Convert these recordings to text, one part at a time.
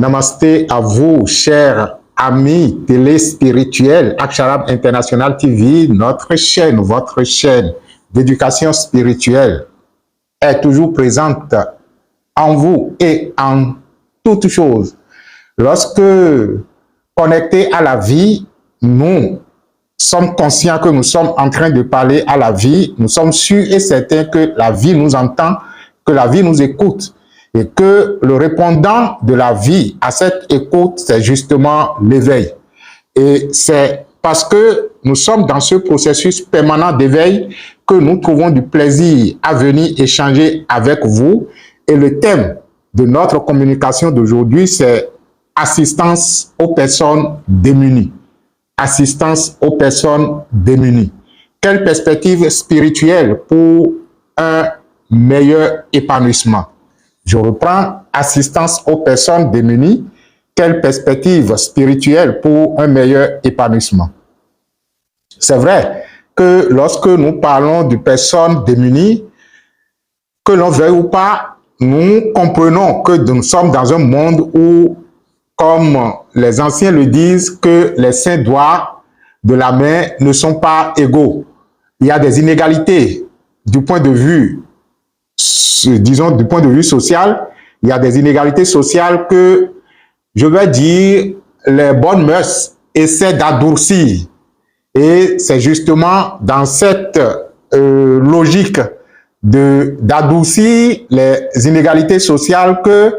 Namasté à vous, chers amis téléspirituels, Aksharam International TV, notre chaîne, votre chaîne d'éducation spirituelle est toujours présente en vous et en toutes choses. Lorsque connectés à la vie, nous sommes conscients que nous sommes en train de parler à la vie, nous sommes sûrs et certains que la vie nous entend, que la vie nous écoute et que le répondant de la vie à cette écoute, c'est justement l'éveil. Et c'est parce que nous sommes dans ce processus permanent d'éveil que nous trouvons du plaisir à venir échanger avec vous. Et le thème de notre communication d'aujourd'hui, c'est assistance aux personnes démunies. Assistance aux personnes démunies. Quelle perspective spirituelle pour un meilleur épanouissement? Je reprends, assistance aux personnes démunies. Quelle perspective spirituelle pour un meilleur épanouissement? C'est vrai que lorsque nous parlons de personnes démunies, que l'on veuille ou pas, nous comprenons que nous sommes dans un monde où, comme les anciens le disent, que les 5 doigts de la main ne sont pas égaux. Il y a des inégalités du point de vue, disons, du point de vue social. Il y a des inégalités sociales que, je vais dire, les bonnes mœurs essaient d'adoucir. Et c'est justement dans cette logique d'adoucir les inégalités sociales que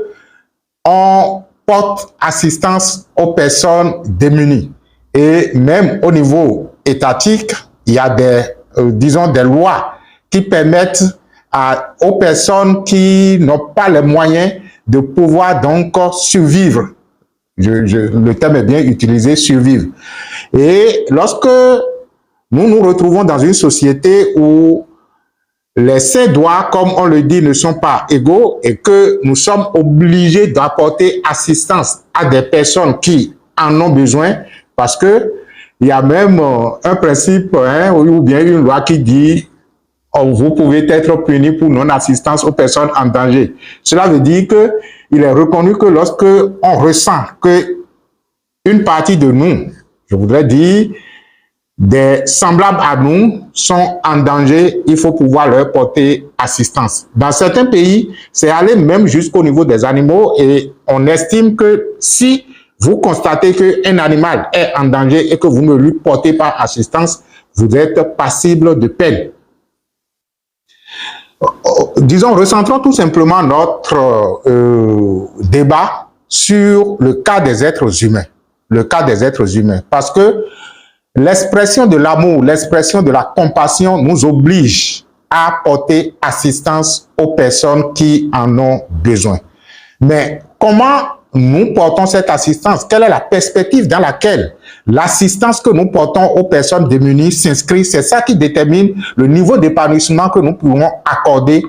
on porte assistance aux personnes démunies. Et même au niveau étatique, il y a des, disons, des lois qui permettent aux personnes qui n'ont pas les moyens de pouvoir donc survivre. Le terme est bien utilisé, survivre. Et lorsque nous nous retrouvons dans une société où les 5 doigts, comme on le dit, ne sont pas égaux et que nous sommes obligés d'apporter assistance à des personnes qui en ont besoin, parce que il y a même un principe ou bien une loi qui dit vous pouvez être puni pour non-assistance aux personnes en danger. Cela veut dire que il est reconnu que lorsque on ressent que une partie de nous, je voudrais dire, des semblables à nous sont en danger, il faut pouvoir leur porter assistance. Dans certains pays, c'est aller même jusqu'au niveau des animaux et on estime que si vous constatez qu'un animal est en danger et que vous ne lui portez pas assistance, vous êtes passible de peine. Disons, recentrons tout simplement notre débat sur le cas des êtres humains. Le cas des êtres humains. Parce que l'expression de l'amour, l'expression de la compassion nous oblige à porter assistance aux personnes qui en ont besoin. Mais comment nous portons cette assistance? Quelle est la perspective dans laquelle l'assistance que nous portons aux personnes démunies s'inscrit? C'est ça qui détermine le niveau d'épanouissement que nous pouvons accorder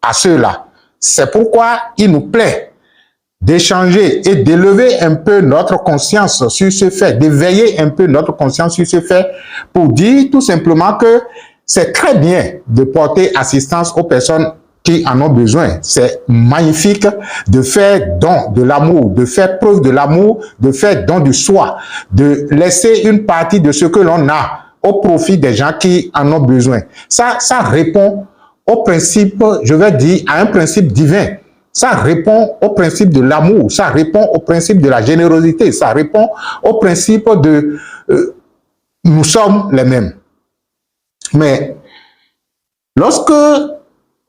à ceux-là. C'est pourquoi il nous plaît d'échanger et d'élever un peu notre conscience sur ce fait, d'éveiller un peu notre conscience sur ce fait pour dire tout simplement que c'est très bien de porter assistance aux personnes qui en ont besoin. C'est magnifique de faire don de l'amour, de faire preuve de l'amour, de faire don de soi, de laisser une partie de ce que l'on a au profit des gens qui en ont besoin. Ça répond au principe, je vais dire, à un principe divin. Ça répond au principe de l'amour, ça répond au principe de la générosité, ça répond au principe de nous sommes les mêmes. Mais lorsque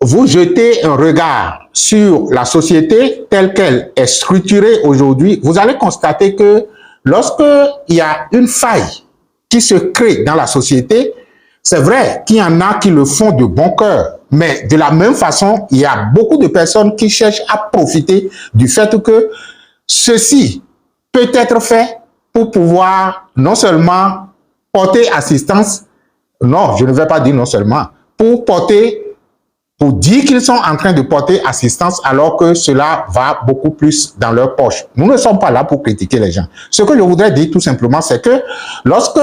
vous jetez un regard sur la société telle qu'elle est structurée aujourd'hui, vous allez constater que lorsqu'il y a une faille qui se crée dans la société, c'est vrai qu'il y en a qui le font de bon cœur, mais de la même façon, il y a beaucoup de personnes qui cherchent à profiter du fait que ceci peut être fait pour pouvoir non seulement porter assistance, non, je ne vais pas dire non seulement, pour dire qu'ils sont en train de porter assistance alors que cela va beaucoup plus dans leur poche. Nous ne sommes pas là pour critiquer les gens. Ce que je voudrais dire tout simplement, c'est que lorsque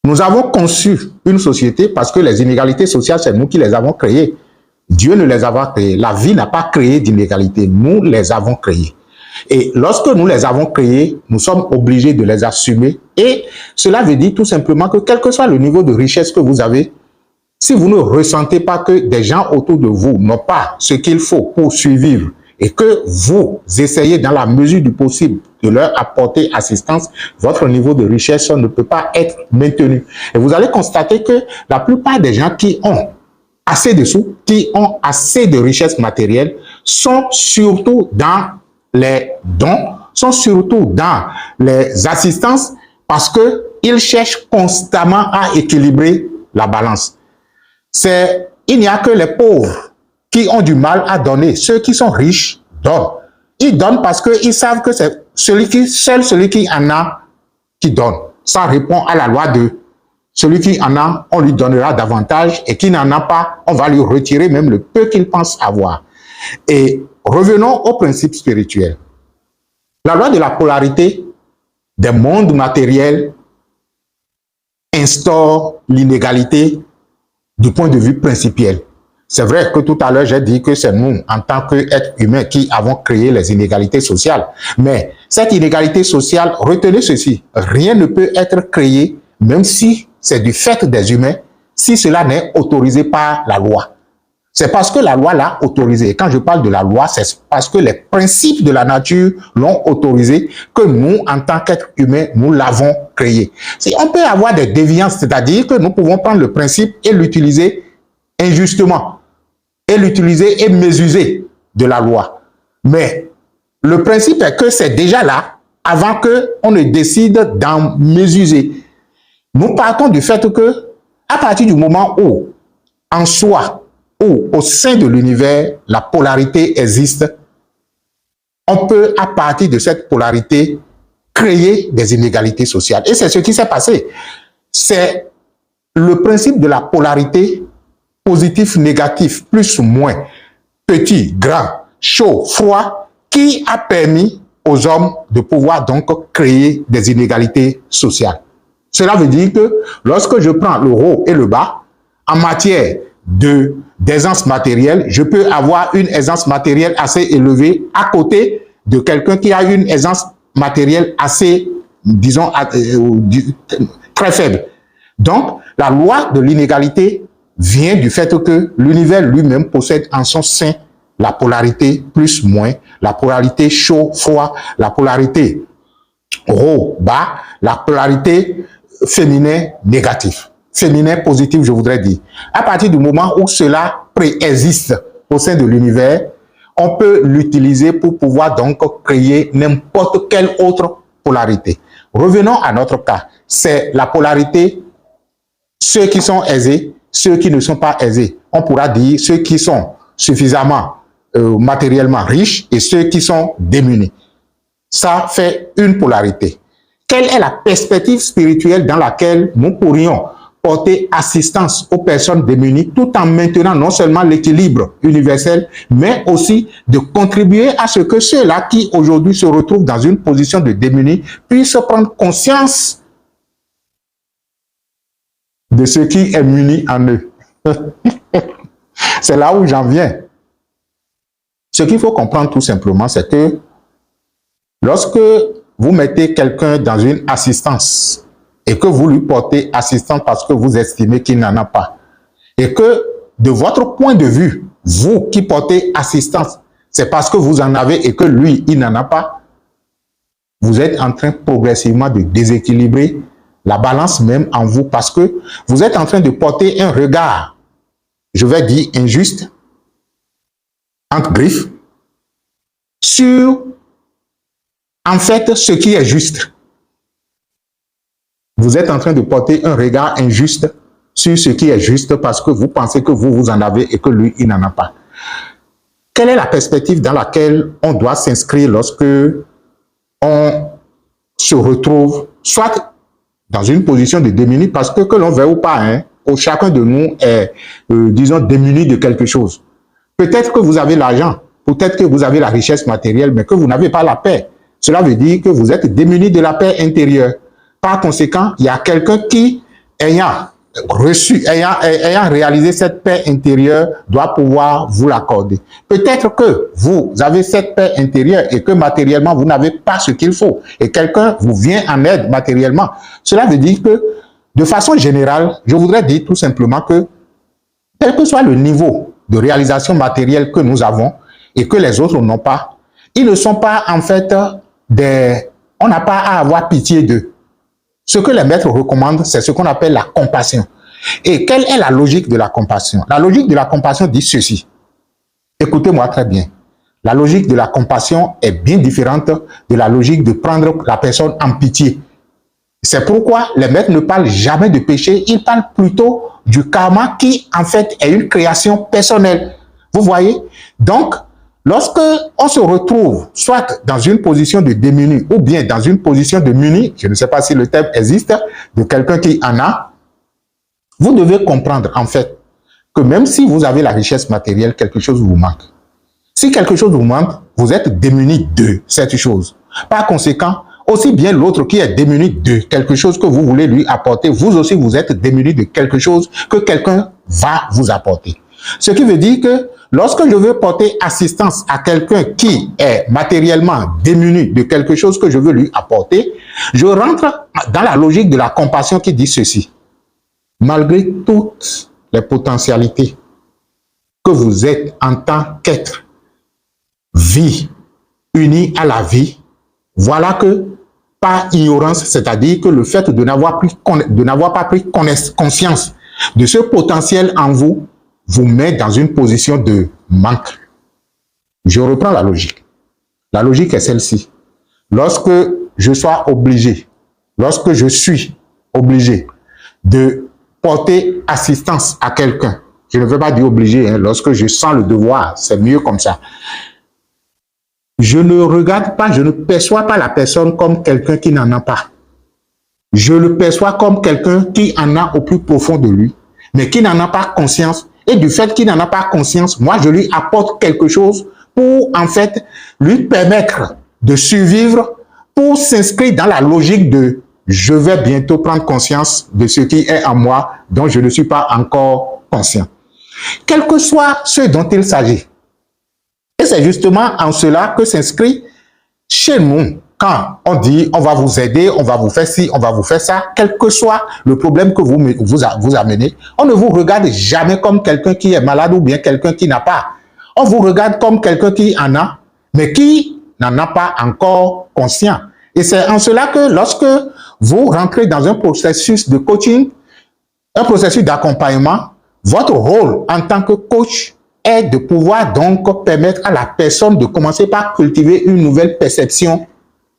nous avons conçu une société, parce que les inégalités sociales, c'est nous qui les avons créées, Dieu ne les a pas créés. La vie n'a pas créé d'inégalité. Nous les avons créés. Et lorsque nous les avons créés, nous sommes obligés de les assumer. Et cela veut dire tout simplement que quel que soit le niveau de richesse que vous avez, si vous ne ressentez pas que des gens autour de vous n'ont pas ce qu'il faut pour survivre et que vous essayez dans la mesure du possible de leur apporter assistance, votre niveau de richesse ne peut pas être maintenu. Et vous allez constater que la plupart des gens qui ont assez de sous, qui ont assez de richesses matérielles, sont surtout dans les dons, sont surtout dans les assistances parce qu'ils cherchent constamment à équilibrer la balance. Il n'y a que les pauvres qui ont du mal à donner. Ceux qui sont riches donnent. Ils donnent parce qu'ils savent que c'est seul celui qui en a qui donne. Ça répond à la loi de celui qui en a, on lui donnera davantage et qui n'en a pas, on va lui retirer même le peu qu'il pense avoir. Et revenons au principe spirituel. La loi de la polarité des mondes matériels instaure l'inégalité du point de vue principiel. C'est vrai que tout à l'heure, j'ai dit que c'est nous, en tant qu'êtres humains, qui avons créé les inégalités sociales. Mais cette inégalité sociale, retenez ceci, rien ne peut être créé, même si c'est du fait des humains, si cela n'est autorisé par la loi. C'est parce que la loi l'a autorisé. Et quand je parle de la loi, c'est parce que les principes de la nature l'ont autorisé, que nous, en tant qu'êtres humains, nous l'avons créé. On peut avoir des déviances, c'est-à-dire que nous pouvons prendre le principe et l'utiliser injustement, et l'utiliser et mésuser de la loi. Mais le principe est que c'est déjà là, avant qu'on ne décide d'en mésuser. Nous partons du fait que, à partir du moment où, en soi, ou au sein de l'univers, la polarité existe, on peut, à partir de cette polarité, créer des inégalités sociales. Et c'est ce qui s'est passé. C'est le principe de la polarité positif, négatif, plus ou moins, petit, grand, chaud, froid, qui a permis aux hommes de pouvoir donc créer des inégalités sociales. Cela veut dire que lorsque je prends le haut et le bas, en matière d'aisance matérielle, je peux avoir une aisance matérielle assez élevée à côté de quelqu'un qui a une aisance matérielle assez, disons, très faible. Donc, la loi de l'inégalité vient du fait que l'univers lui-même possède en son sein la polarité plus-moins, la polarité chaud-froid, la polarité haut-bas, la polarité féminin-négatif. Féminin-positif, je voudrais dire. À partir du moment où cela préexiste au sein de l'univers, on peut l'utiliser pour pouvoir donc créer n'importe quelle autre polarité. Revenons à notre cas. C'est la polarité, ceux qui sont aisés, ceux qui ne sont pas aisés. On pourra dire ceux qui sont suffisamment matériellement riches et ceux qui sont démunis. Ça fait une polarité. Quelle est la perspective spirituelle dans laquelle nous pourrions porter assistance aux personnes démunies tout en maintenant non seulement l'équilibre universel, mais aussi de contribuer à ce que ceux-là qui aujourd'hui se retrouvent dans une position de démunis puissent prendre conscience de ce qui est muni en eux. C'est là où j'en viens. Ce qu'il faut comprendre tout simplement, c'est que lorsque vous mettez quelqu'un dans une assistance et que vous lui portez assistance parce que vous estimez qu'il n'en a pas, et que de votre point de vue, vous qui portez assistance, c'est parce que vous en avez et que lui, il n'en a pas, vous êtes en train progressivement de déséquilibrer la balance même en vous parce que vous êtes en train de porter un regard, je vais dire injuste, entre griffes, sur en fait ce qui est juste. Vous êtes en train de porter un regard injuste sur ce qui est juste parce que vous pensez que vous en avez et que lui, il n'en a pas. Quelle est la perspective dans laquelle on doit s'inscrire lorsque on se retrouve soit dans une position de démuni, parce que l'on veut ou pas, hein, chacun de nous est, disons, démuni de quelque chose. Peut-être que vous avez l'argent, peut-être que vous avez la richesse matérielle, mais que vous n'avez pas la paix. Cela veut dire que vous êtes démuni de la paix intérieure. Par conséquent, il y a quelqu'un qui, ayant reçu, ayant réalisé cette paix intérieure, doit pouvoir vous l'accorder. Peut-être que vous avez cette paix intérieure et que matériellement, vous n'avez pas ce qu'il faut et quelqu'un vous vient en aide matériellement. Cela veut dire que, de façon générale, je voudrais dire tout simplement que, quel que soit le niveau de réalisation matérielle que nous avons et que les autres n'ont pas, ils ne sont pas en fait des... On n'a pas à avoir pitié d'eux. Ce que les maîtres recommandent, c'est ce qu'on appelle la compassion. Et quelle est la logique de la compassion? La logique de la compassion dit ceci. Écoutez-moi très bien. La logique de la compassion est bien différente de la logique de prendre la personne en pitié. C'est pourquoi les maîtres ne parlent jamais de péché, ils parlent plutôt du karma qui, en fait, est une création personnelle. Vous voyez? Donc, lorsque on se retrouve soit dans une position de démuni ou bien dans une position de muni, je ne sais pas si le terme existe, de quelqu'un qui en a, vous devez comprendre, en fait, que même si vous avez la richesse matérielle, quelque chose vous manque. Si quelque chose vous manque, vous êtes démuni de cette chose. Par conséquent, aussi bien l'autre qui est démuni de quelque chose que vous voulez lui apporter, vous aussi vous êtes démuni de quelque chose que quelqu'un va vous apporter. Ce qui veut dire que lorsque je veux porter assistance à quelqu'un qui est matériellement démuni de quelque chose que je veux lui apporter, je rentre dans la logique de la compassion qui dit ceci. Malgré toutes les potentialités que vous êtes en tant qu'être, vie, unie à la vie, voilà que par ignorance, c'est-à-dire que le fait de n'avoir pas pris conscience de ce potentiel en vous, vous met dans une position de manque. Je reprends la logique. La logique est celle-ci. Lorsque je sois obligé, lorsque je suis obligé de porter assistance à quelqu'un, je ne veux pas dire obligé, hein, lorsque je sens le devoir, c'est mieux comme ça. Je ne regarde pas, je ne perçois pas la personne comme quelqu'un qui n'en a pas. Je le perçois comme quelqu'un qui en a au plus profond de lui, mais qui n'en a pas conscience. Et du fait qu'il n'en a pas conscience, moi, je lui apporte quelque chose pour, en fait, lui permettre de survivre, pour s'inscrire dans la logique de « je vais bientôt prendre conscience de ce qui est en moi, dont je ne suis pas encore conscient ». Quel que soit ce dont il s'agit. Et c'est justement en cela que s'inscrit chez nous, quand on dit on va vous aider, on va vous faire ci, on va vous faire ça, quel que soit le problème que vous amenez, on ne vous regarde jamais comme quelqu'un qui est malade ou bien quelqu'un qui n'a pas. On vous regarde comme quelqu'un qui en a, mais qui n'en a pas encore conscient. Et c'est en cela que lorsque vous rentrez dans un processus de coaching, un processus d'accompagnement, votre rôle en tant que coach est de pouvoir donc permettre à la personne de commencer par cultiver une nouvelle perception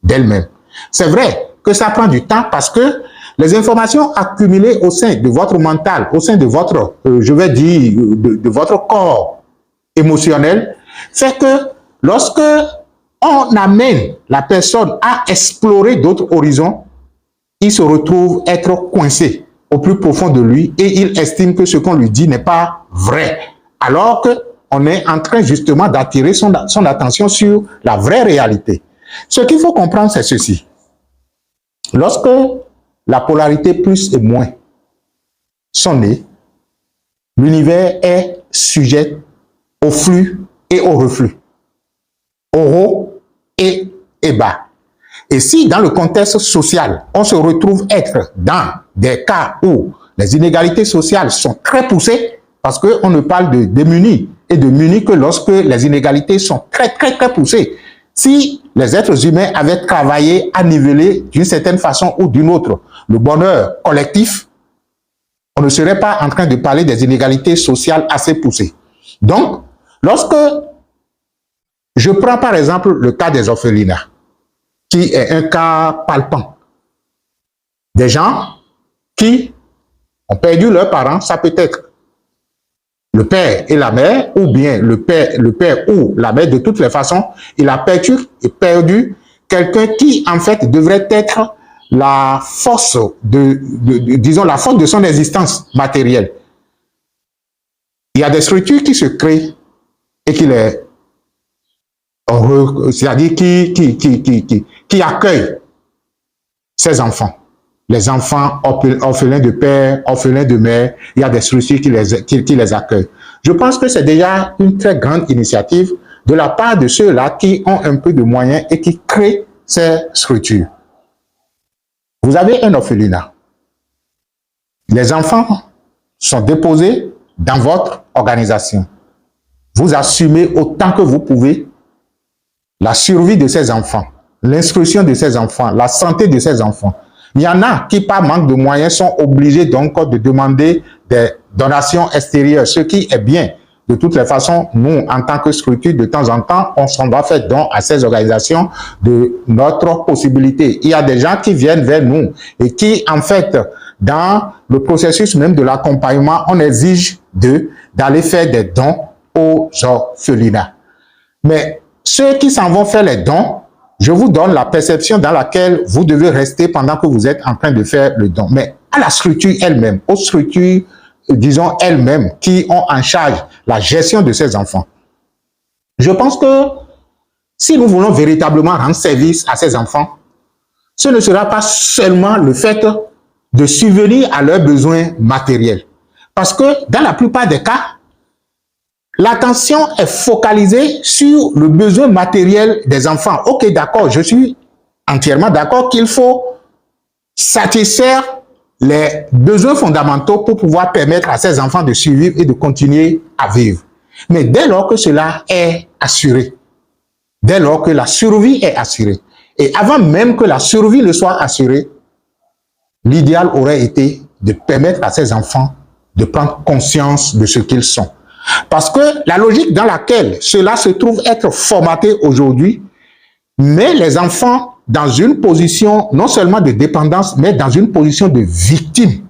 d'elle-même. C'est vrai que ça prend du temps parce que les informations accumulées au sein de votre mental, au sein de votre, je vais dire, de votre corps émotionnel, fait que lorsque on amène la personne à explorer d'autres horizons, il se retrouve être coincé au plus profond de lui et il estime que ce qu'on lui dit n'est pas vrai. Alors qu'on est en train justement d'attirer son attention sur la vraie réalité. Ce qu'il faut comprendre, c'est ceci. Lorsque la polarité plus et moins sont nées, l'univers est sujet au flux et au reflux, au haut et bas. Et si dans le contexte social, on se retrouve être dans des cas où les inégalités sociales sont très poussées, parce qu'on ne parle de démunis et de munis que lorsque les inégalités sont très poussées. Si les êtres humains avaient travaillé à niveler d'une certaine façon ou d'une autre le bonheur collectif, on ne serait pas en train de parler des inégalités sociales assez poussées. Donc, lorsque je prends par exemple le cas des orphelinats, qui est un cas palpant, des gens qui ont perdu leurs parents, ça peut être le père et la mère, ou bien le père ou la mère, de toutes les façons, il a perdu quelqu'un qui, en fait, devrait être la force disons, la force de son existence matérielle. Il y a des structures qui se créent et qui les, c'est-à-dire qui accueillent ces enfants. les enfants orphelins de père, orphelins de mère, il y a des structures qui les accueillent. Je pense que c'est déjà une très grande initiative de la part de ceux-là qui ont un peu de moyens et qui créent ces structures. Vous avez un orphelinat. Les enfants sont déposés dans votre organisation. Vous assumez autant que vous pouvez la survie de ces enfants, l'instruction de ces enfants, la santé de ces enfants. Il y en a qui, par manque de moyens, sont obligés donc de demander des donations extérieures, ce qui est bien. De toutes les façons, nous, en tant que structure, de temps en temps, on s'en doit faire don à ces organisations de notre possibilité. Il y a des gens qui viennent vers nous et qui, en fait, dans le processus même de l'accompagnement, on exige d'aller faire des dons aux orphelinats. Mais ceux qui s'en vont faire les dons, je vous donne la perception dans laquelle vous devez rester pendant que vous êtes en train de faire le don. Mais à la structure elle-même, aux structures, disons, elles-mêmes, qui ont en charge la gestion de ces enfants. Je pense que si nous voulons véritablement rendre service à ces enfants, ce ne sera pas seulement le fait de subvenir à leurs besoins matériels. Parce que dans la plupart des cas, l'attention est focalisée sur le besoin matériel des enfants. Ok, d'accord, je suis entièrement d'accord qu'il faut satisfaire les besoins fondamentaux pour pouvoir permettre à ces enfants de survivre et de continuer à vivre. Mais dès lors que cela est assuré, dès lors que la survie est assurée, et avant même que la survie ne soit assurée, l'idéal aurait été de permettre à ces enfants de prendre conscience de ce qu'ils sont. Parce que la logique dans laquelle cela se trouve être formaté aujourd'hui met les enfants dans une position non seulement de dépendance, mais dans une position de victime.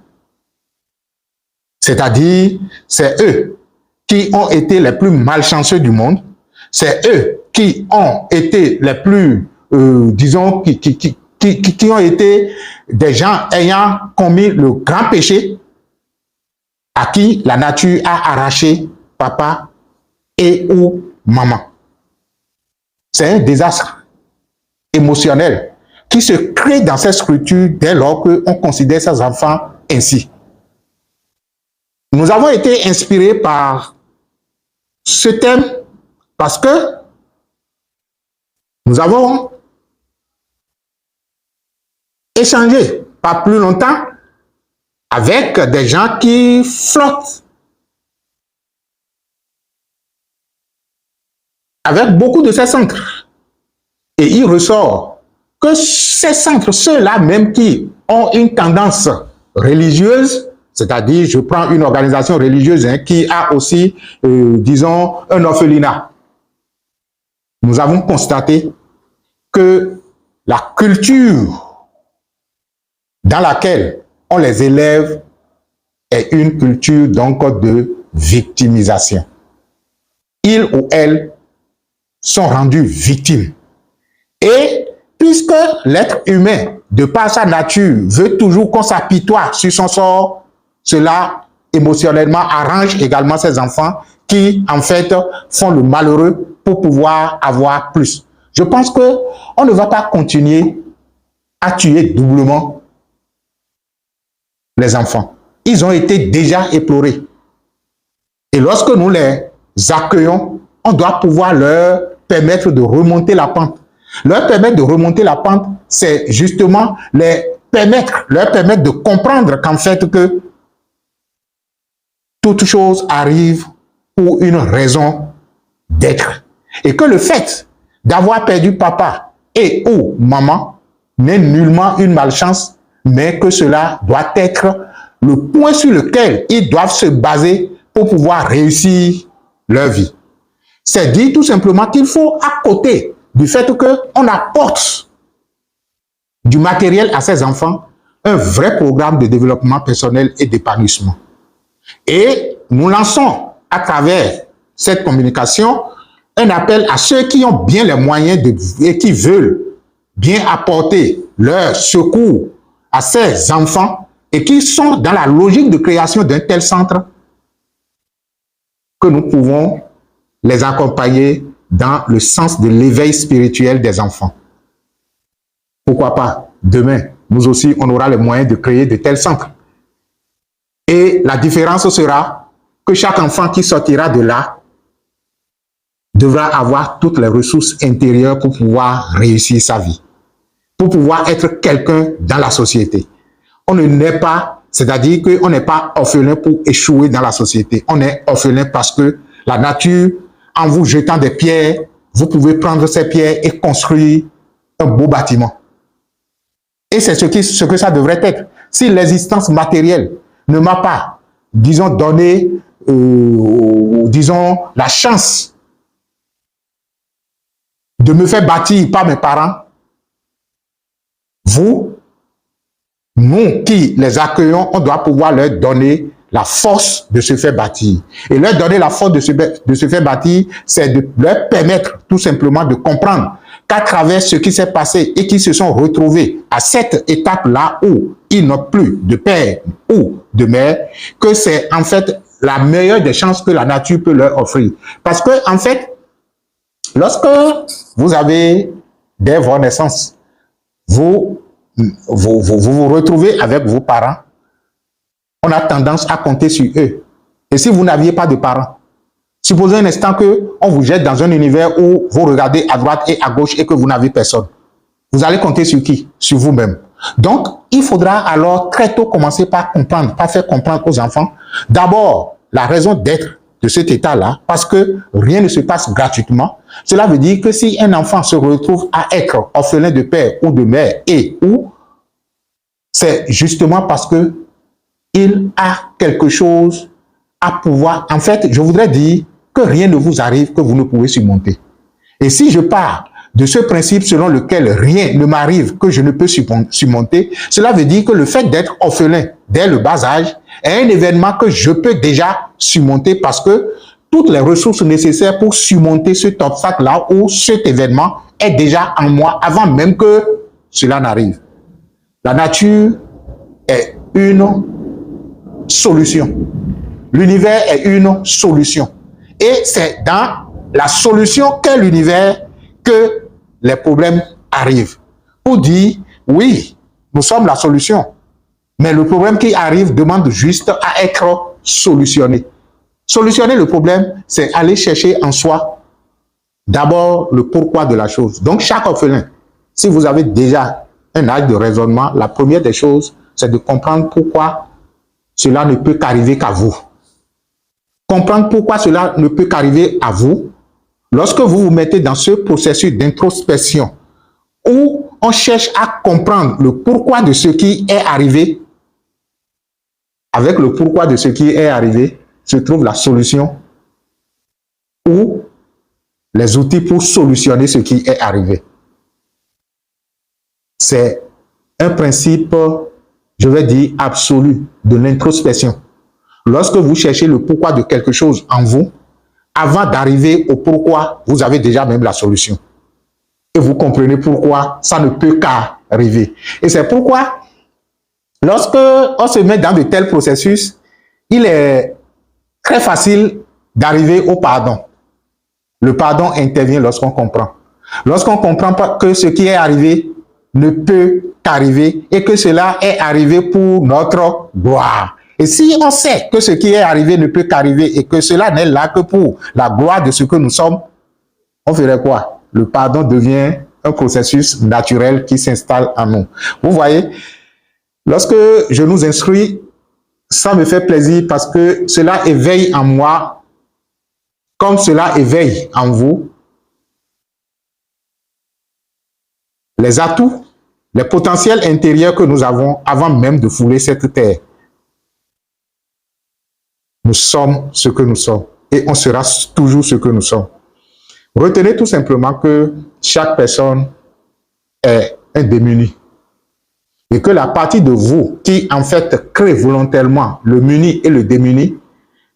C'est-à-dire, c'est eux qui ont été les plus malchanceux du monde, c'est eux qui ont été les plus, disons, qui ont été des gens ayant commis le grand péché, à qui la nature a arraché papa et ou maman. C'est un désastre émotionnel qui se crée dans cette structure dès lors qu'on considère ces enfants ainsi. Nous avons été inspirés par ce thème parce que nous avons échangé pas plus longtemps avec des gens qui flottent avec beaucoup de ces centres. Et il ressort que ces centres, ceux-là même qui ont une tendance religieuse, c'est-à-dire je prends une organisation religieuse qui a aussi, disons, un orphelinat. Nous avons constaté que la culture dans laquelle on les élève est une culture donc de victimisation. Ils ou elles sont rendus victimes. Et puisque l'être humain, de par sa nature, veut toujours qu'on s'apitoie sur son sort, cela émotionnellement arrange également ces enfants qui, en fait, font le malheureux pour pouvoir avoir plus. Je pense qu'on ne va pas continuer à tuer doublement les enfants. Ils ont été déjà éplorés. Et lorsque nous les accueillons, on doit pouvoir leur permettre de remonter la pente. Leur permettre de remonter la pente, c'est justement leur permettre de comprendre qu'en fait que toute chose arrive pour une raison d'être. Et que le fait d'avoir perdu papa et ou maman n'est nullement une malchance, mais que cela doit être le point sur lequel ils doivent se baser pour pouvoir réussir leur vie. C'est dire tout simplement qu'il faut, à côté du fait qu'on apporte du matériel à ces enfants, un vrai programme de développement personnel et d'épanouissement. Et nous lançons à travers cette communication un appel à ceux qui ont bien les moyens et qui veulent bien apporter leur secours à ces enfants et qui sont dans la logique de création d'un tel centre, que nous pouvons les accompagner dans le sens de l'éveil spirituel des enfants. Pourquoi pas demain, nous aussi, on aura les moyens de créer de tels centres. Et la différence sera que chaque enfant qui sortira de là devra avoir toutes les ressources intérieures pour pouvoir réussir sa vie, pour pouvoir être quelqu'un dans la société. On ne naît pas, c'est-à-dire qu'on n'est pas orphelin pour échouer dans la société. On est orphelin parce que la nature, en vous jetant des pierres, vous pouvez prendre ces pierres et construire un beau bâtiment. Et c'est ce que ça devrait être. Si l'existence matérielle ne m'a pas, disons, donné, disons, la chance de me faire bâtir par mes parents, vous, nous qui les accueillons, on doit pouvoir leur donner la force de se faire bâtir. Et leur donner la force de se faire bâtir, c'est de leur permettre tout simplement de comprendre qu'à travers ce qui s'est passé et qui se sont retrouvés à cette étape-là où ils n'ont plus de père ou de mère, que c'est en fait la meilleure des chances que la nature peut leur offrir. Parce que, en fait, lorsque vous avez, dès votre naissance, vous vous retrouvez avec vos parents, on a tendance à compter sur eux. Et si vous n'aviez pas de parents, supposez un instant qu'on vous jette dans un univers où vous regardez à droite et à gauche et que vous n'avez personne. Vous allez compter sur qui? Sur vous-même. Donc, il faudra alors très tôt commencer par comprendre, par faire comprendre aux enfants, d'abord, la raison d'être de cet état-là, parce que rien ne se passe gratuitement. Cela veut dire que si un enfant se retrouve à être orphelin de père ou de mère et ou, c'est justement parce que il a quelque chose à pouvoir. En fait, je voudrais dire que rien ne vous arrive que vous ne pouvez surmonter. Et si je pars de ce principe selon lequel rien ne m'arrive que je ne peux surmonter, cela veut dire que le fait d'être orphelin dès le bas âge est un événement que je peux déjà surmonter parce que toutes les ressources nécessaires pour surmonter cet obstacle-là ou cet événement est déjà en moi avant même que cela n'arrive. La nature est une solution. L'univers est une solution. Et c'est dans la solution qu'est l'univers que les problèmes arrivent. Pour dire, oui, nous sommes la solution. Mais le problème qui arrive demande juste à être solutionné. Solutionner le problème, c'est aller chercher en soi d'abord le pourquoi de la chose. Donc, chaque orphelin, si vous avez déjà un âge de raisonnement, la première des choses, c'est de comprendre pourquoi cela ne peut qu'arriver qu'à vous. Comprendre pourquoi cela ne peut qu'arriver à vous, lorsque vous vous mettez dans ce processus d'introspection où on cherche à comprendre le pourquoi de ce qui est arrivé, avec le pourquoi de ce qui est arrivé, se trouve la solution ou les outils pour solutionner ce qui est arrivé. C'est un principe, je vais dire, absolu de l'introspection. Lorsque vous cherchez le pourquoi de quelque chose en vous, avant d'arriver au pourquoi, vous avez déjà même la solution. Et vous comprenez pourquoi ça ne peut qu'arriver. Et c'est pourquoi, lorsque on se met dans de tels processus, il est très facile d'arriver au pardon. Le pardon intervient lorsqu'on comprend. Lorsqu'on comprend que ce qui est arrivé ne peut qu'arriver et que cela est arrivé pour notre gloire. Et si on sait que ce qui est arrivé ne peut qu'arriver et que cela n'est là que pour la gloire de ce que nous sommes, on ferait quoi? Le pardon devient un processus naturel qui s'installe en nous. Vous voyez, lorsque je nous instruis, ça me fait plaisir parce que cela éveille en moi, comme cela éveille en vous, les atouts, les potentiels intérieurs que nous avons avant même de fouler cette terre. Nous sommes ce que nous sommes et on sera toujours ce que nous sommes. Retenez tout simplement que chaque personne est un démuni et que la partie de vous qui en fait crée volontairement le muni et le démuni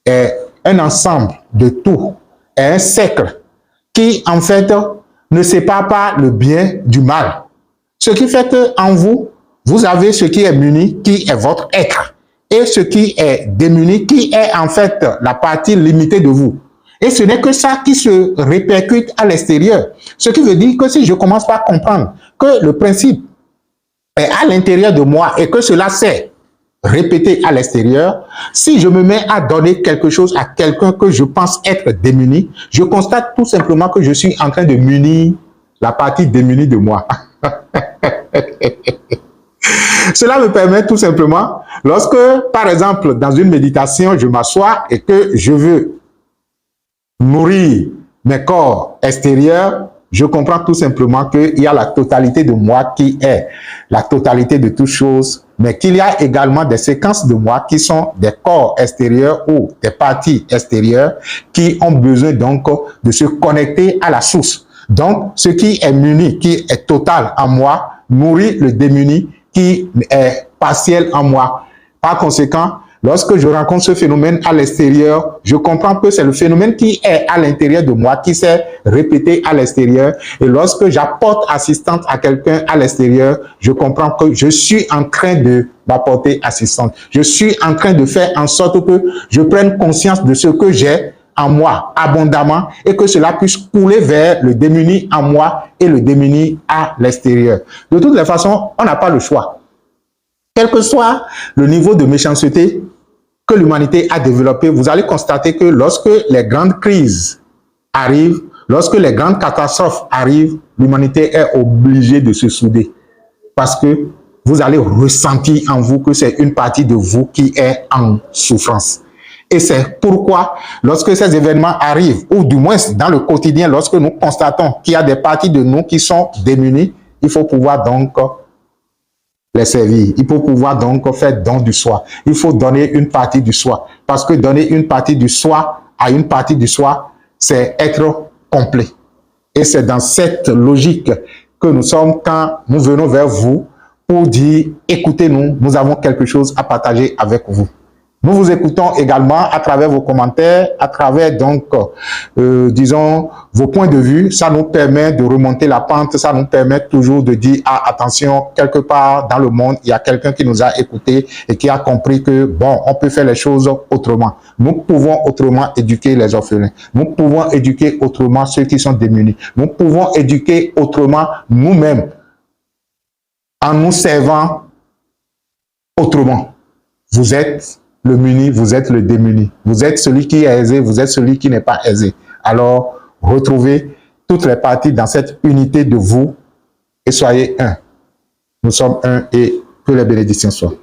est un ensemble de tout, est un cercle qui en fait ne sépare pas le bien du mal. Ce qui fait qu'en vous, vous avez ce qui est muni, qui est votre être, et ce qui est démuni, qui est en fait la partie limitée de vous. Et ce n'est que ça qui se répercute à l'extérieur. Ce qui veut dire que si je commence par comprendre que le principe est à l'intérieur de moi et que cela s'est répété à l'extérieur, si je me mets à donner quelque chose à quelqu'un que je pense être démuni, je constate tout simplement que je suis en train de munir la partie démunie de moi. Cela me permet tout simplement, lorsque, par exemple, dans une méditation, je m'assois et que je veux nourrir mes corps extérieurs, je comprends tout simplement qu'il y a la totalité de moi qui est la totalité de toutes choses, mais qu'il y a également des séquences de moi qui sont des corps extérieurs ou des parties extérieures qui ont besoin donc de se connecter à la source. Donc, ce qui est muni, qui est total en moi, nourrit le démuni qui est partiel en moi. Par conséquent, lorsque je rencontre ce phénomène à l'extérieur, je comprends que c'est le phénomène qui est à l'intérieur de moi, qui s'est répété à l'extérieur. Et lorsque j'apporte assistance à quelqu'un à l'extérieur, je comprends que je suis en train de m'apporter assistance. Je suis en train de faire en sorte que je prenne conscience de ce que j'ai en moi abondamment et que cela puisse couler vers le démuni en moi et le démuni à l'extérieur. De toutes les façons, on n'a pas le choix. Quel que soit le niveau de méchanceté que l'humanité a développé, vous allez constater que lorsque les grandes crises arrivent, lorsque les grandes catastrophes arrivent, l'humanité est obligée de se souder. Parce que vous allez ressentir en vous que c'est une partie de vous qui est en souffrance. Et c'est pourquoi, lorsque ces événements arrivent, ou du moins dans le quotidien, lorsque nous constatons qu'il y a des parties de nous qui sont démunies, il faut pouvoir donc les servir. Il faut pouvoir donc faire don du soi. Il faut donner une partie du soi. Parce que donner une partie du soi à une partie du soi, c'est être complet. Et c'est dans cette logique que nous sommes quand nous venons vers vous pour dire, écoutez-nous, nous avons quelque chose à partager avec vous. Nous vous écoutons également à travers vos commentaires, à travers donc, disons, vos points de vue. Ça nous permet de remonter la pente, ça nous permet toujours de dire, ah, attention, quelque part dans le monde, il y a quelqu'un qui nous a écoutés et qui a compris que, bon, on peut faire les choses autrement. Nous pouvons autrement éduquer les orphelins. Nous pouvons éduquer autrement ceux qui sont démunis. Nous pouvons éduquer autrement nous-mêmes en nous servant autrement. Vous êtes le muni, vous êtes le démuni. Vous êtes celui qui est aisé, vous êtes celui qui n'est pas aisé. Alors, retrouvez toutes les parties dans cette unité de vous et soyez un. Nous sommes un et que les bénédictions soient.